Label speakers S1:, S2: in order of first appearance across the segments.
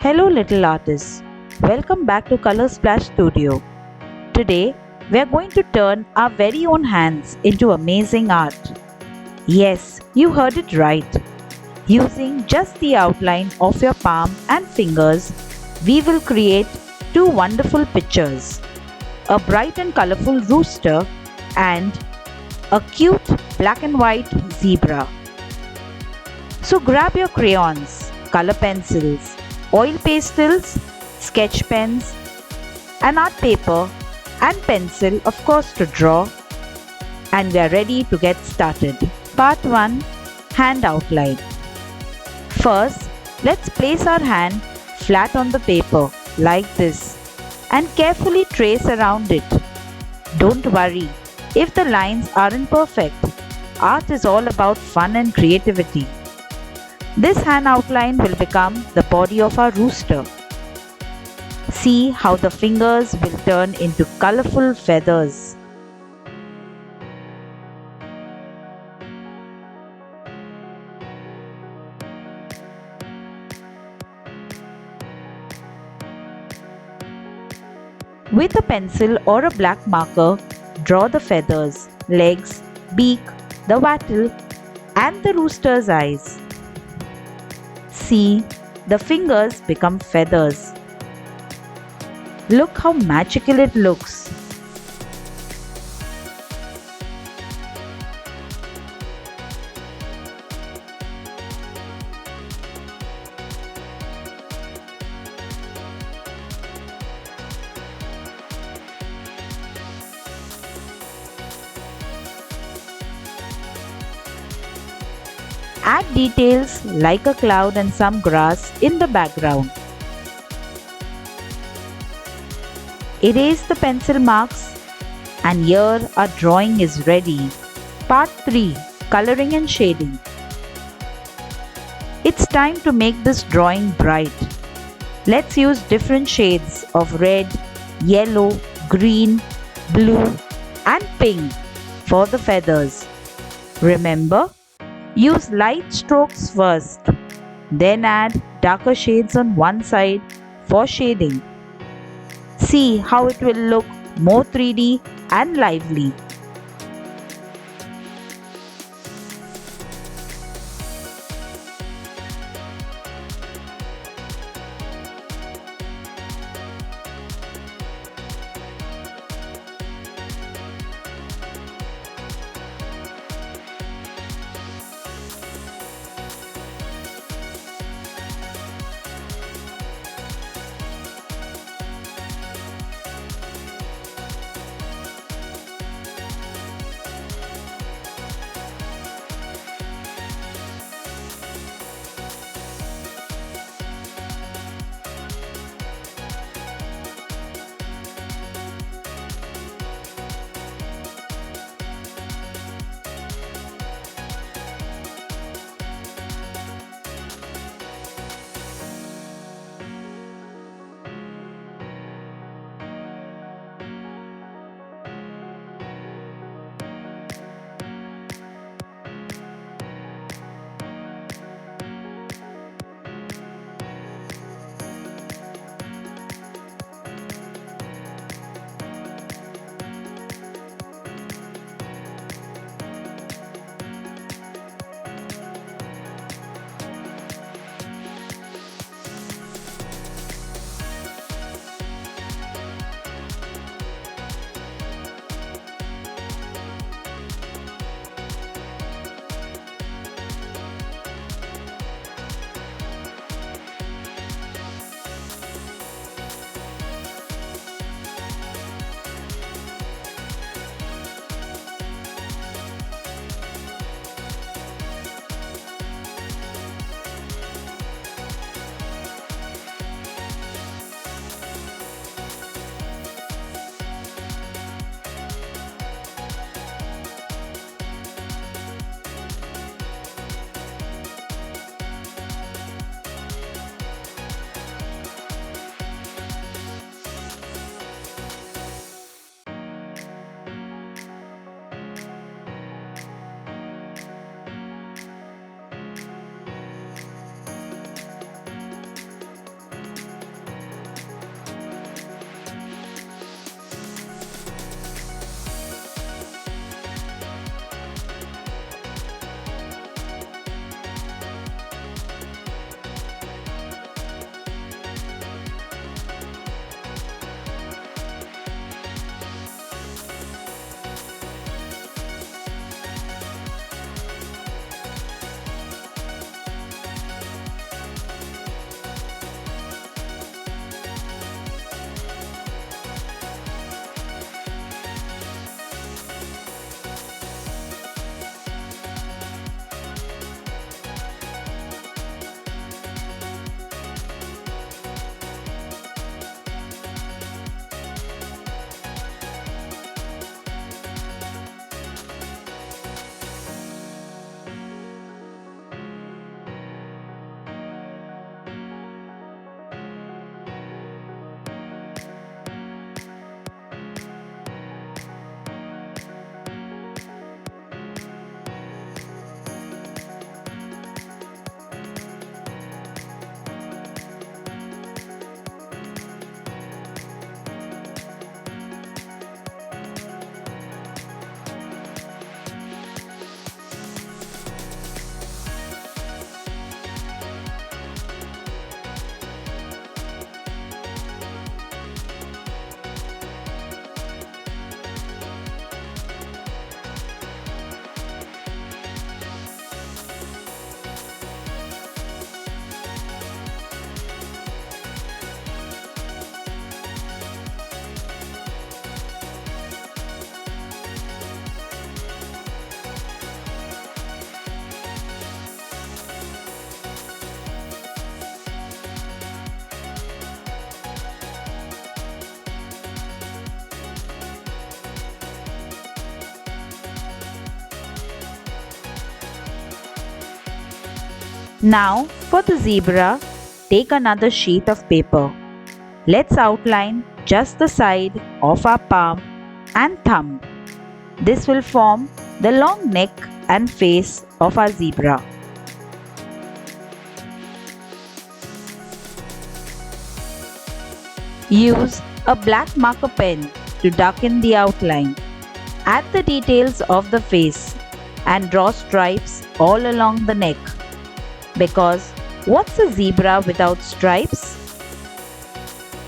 S1: Hello, little artists. Welcome back to Color Splash Studio. Today, we are going to turn our very own hands into amazing art. Yes, you heard it right. Using just the outline of your palm and fingers, we will create two wonderful pictures, a bright and colorful rooster and a cute black and white zebra. So grab your crayons, color pencils, oil pastels, sketch pens, an art paper and pencil of course to draw, and we are ready to get started. Part 1, Hand Outline. First, let's place our hand flat on the paper like this and carefully trace around it. Don't worry if the lines aren't perfect. Art is all about fun and creativity. This hand outline will become the body of our rooster. See how the fingers will turn into colorful feathers. With a pencil or a black marker, draw the feathers, legs, beak, the wattle, and the rooster's eyes. See, the fingers become feathers. Look how magical it looks. Add details like a cloud and some grass in the background. Erase the pencil marks, and here our drawing is ready. Part 3, Coloring and Shading. It's time to make this drawing bright. Let's use different shades of red, yellow, green, blue and pink for the feathers. Remember, use light strokes first, then add darker shades on one side for shading. See how it will look more 3D and lively. Now for the zebra, take another sheet of paper. Let's outline just the side of our palm and thumb. This will form the long neck and face of our zebra. Use a black marker pen to darken the outline. Add the details of the face and draw stripes all along the neck. Because what's a zebra without stripes?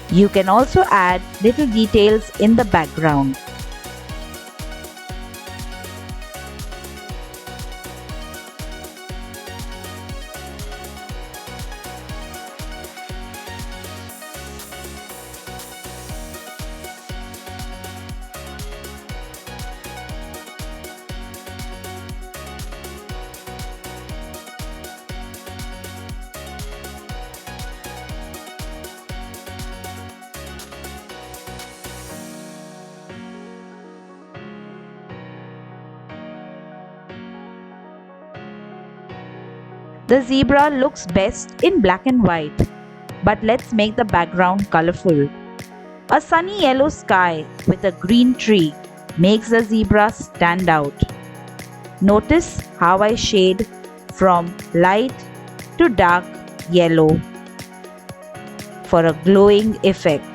S1: You can also add little details in the background. The zebra looks best in black and white, but let's make the background colorful. A sunny yellow sky with a green tree makes the zebra stand out. Notice how I shade from light to dark yellow for a glowing effect.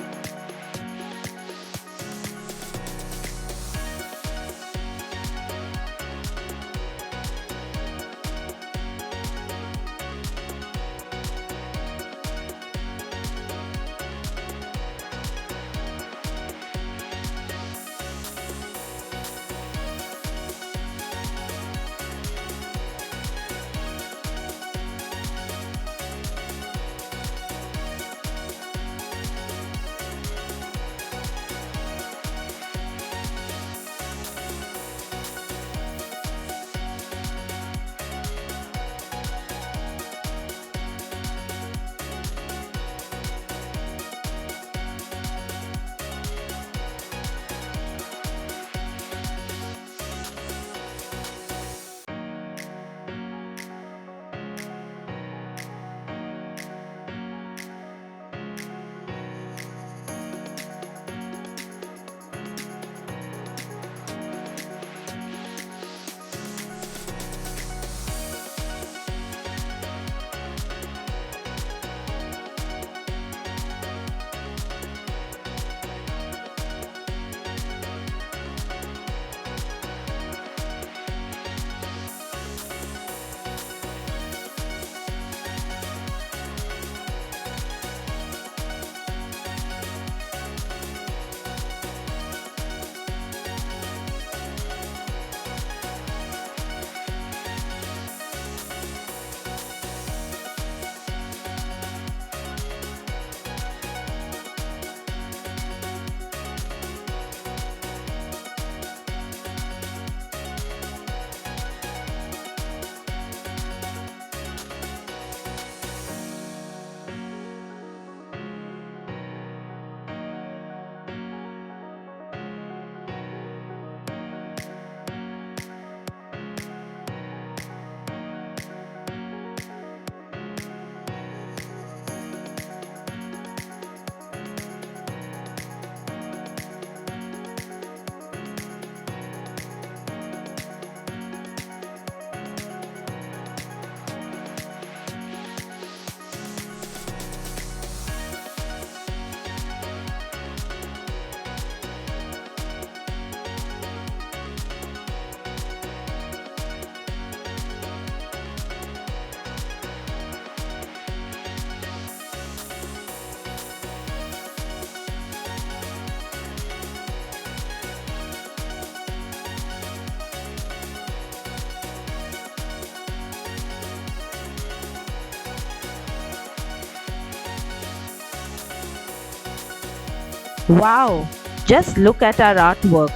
S1: Wow! Just look at our artwork.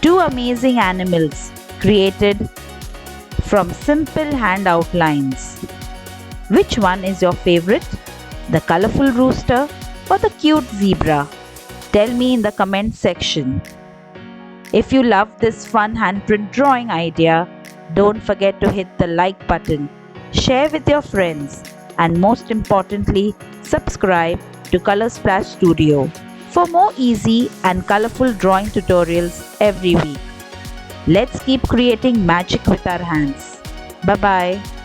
S1: Two amazing animals created from simple hand outlines. Which one is your favorite? The colorful rooster or the cute zebra? Tell me in the comment section. If you love this fun handprint drawing idea, don't forget to hit the like button share with your friends, and most importantly, subscribe to Color Splash Studio for more easy and colorful drawing tutorials every week. Let's keep creating magic with our hands. Bye bye.